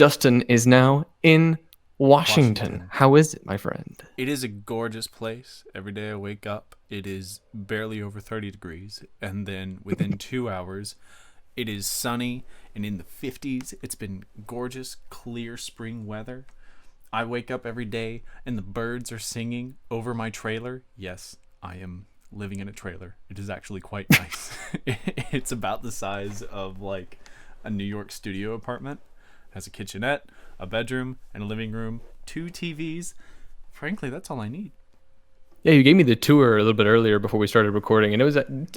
Justin is now in Washington. Washington. How is it, my friend? It is a gorgeous place. Every day I wake up, it is barely over 30 degrees. And then within 2 hours, it is sunny and in the 50s. It's been gorgeous, clear spring weather. I wake up every day and the birds are singing over my trailer. Yes, I am living in a trailer. It is actually quite nice. It's about the size of like a New York studio apartment. It has a kitchenette, a bedroom, and a living room, 2 TVs. Frankly, that's all I need. Yeah, you gave me the tour a little bit earlier before we started recording, and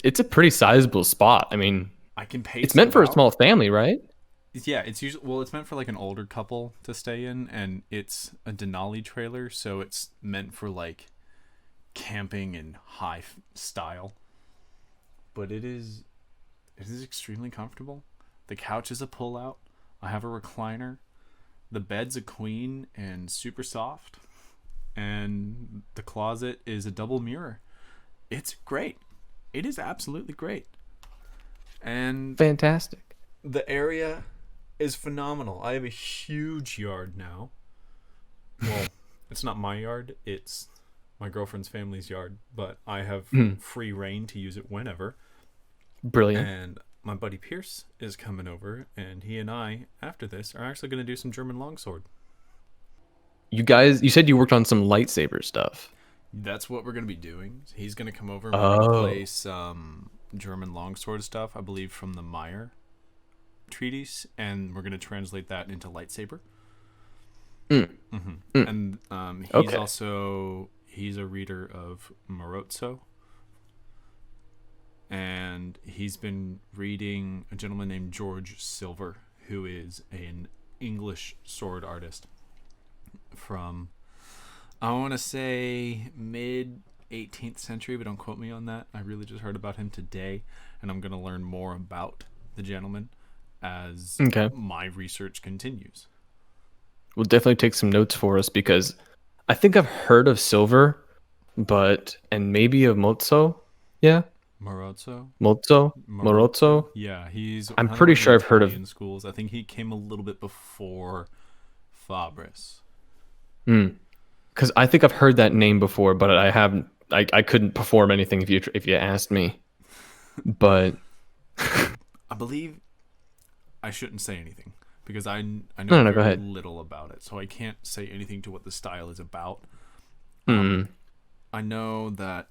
it's a pretty sizable spot. I mean, I can it's pace meant for a about. small family, right? Yeah, it's usually it's meant for like an older couple to stay in, and it's a Denali trailer, so it's meant for like camping and style. But it is extremely comfortable. The couch is a pull out. I have a recliner. The bed's a queen and super soft. And the closet is a double mirror. It's great. It is absolutely great. And Fantastic. the area is phenomenal. I have a huge yard now. Well, it's not my yard, it's my girlfriend's family's yard, but I have free reign to use it whenever. Brilliant. And my buddy Pierce is coming over, and he and I, after this, are actually going to do some German longsword. You said you worked on some lightsaber stuff. That's what we're going to be doing. He's going to come over and we're going to play Oh, some German longsword stuff, I believe from the Meyer treatise, and we're going to translate that into lightsaber. mm, mm. And Okay. he's a reader of Morozzo, and he's been reading a gentleman named George Silver, who is an English sword artist from, I want to say, mid 18th century, but don't quote me on that. I really just heard about him today, and I'm going to learn more about the gentleman as Okay. my research continues. We'll definitely take some notes for us because I think I've heard of Silver, and maybe of Mozzo. Yeah, Morozzo? Mozzo, Morozzo? Morozzo. Yeah, he's I'm kind of pretty like the sure I've heard of. Italian schools. I think he came a little bit before Fabris. Because I think I've heard that name before, but I haven't. I couldn't perform anything if you asked me. But I believe I shouldn't say anything because I know no, no, go very ahead. little about it, so I can't say anything to what the style is about. Mm, I know that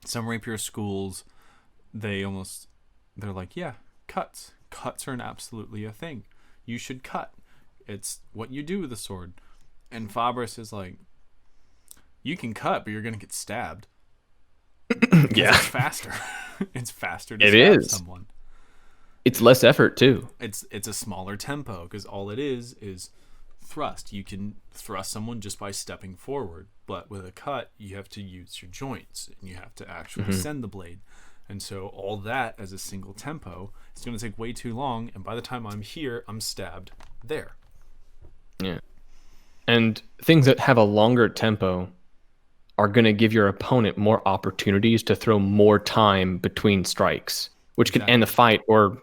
some rapier schools, they're like, yeah, cuts are an absolutely a thing. You should cut. It's what you do with a sword. And Fabris is like, you can cut, but you're gonna get stabbed because yeah, it's faster. It's faster to it stab is. someone. It's less effort too. It's a smaller tempo because all it is thrust. You can thrust someone just by stepping forward, but with a cut, you have to use your joints and you have to actually send the blade. And so all that as a single tempo is going to take way too long. And by the time I'm here, I'm stabbed there. Yeah, and things that have a longer tempo are going to give your opponent more opportunities to throw more time between strikes, which can end the Exactly. fight or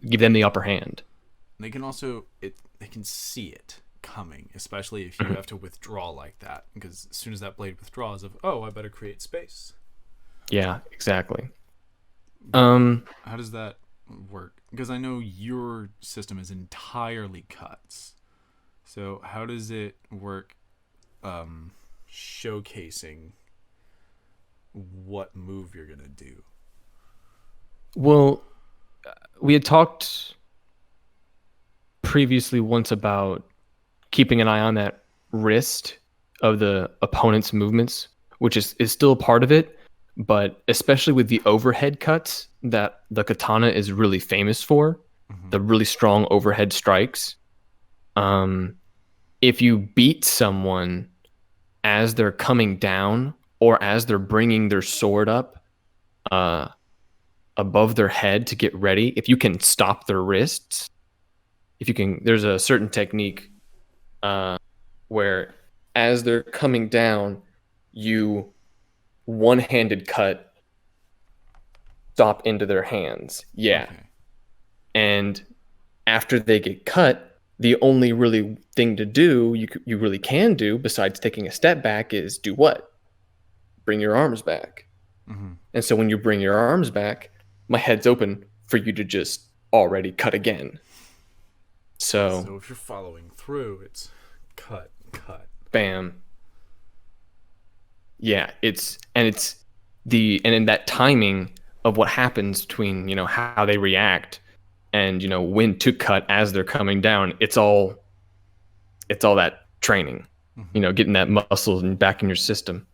give them the upper hand. They can also they can see it coming, especially if you have to withdraw like that. Because as soon as that blade withdraws, I better create space. Yeah, exactly. But Um, how does that work? Because I know your system is entirely cuts. So how does it work showcasing what move you're going to do? well, we had talked previously once about keeping an eye on that wrist of the opponent's movements, which is still a part of it, but especially with the overhead cuts that the katana is really famous for, Mm-hmm. the really strong overhead strikes. Um, if you beat someone as they're coming down or as they're bringing their sword up uh, above their head to get ready, if you can stop their wrists, if you can, there's a certain technique uh, where as they're coming down, you one-handed cut stop into their hands. Yeah. Okay. And after they get cut, the only really thing to do you really can do besides taking a step back is do what? Bring your arms back. Mm-hmm. And so when you bring your arms back, my head's open for you to just already cut again. So, So if you're following through, it's cut, cut. bam. Yeah, it's and in that timing of what happens between, how they react and, when to cut as they're coming down, it's all that training, Mm-hmm. getting that muscle back in your system.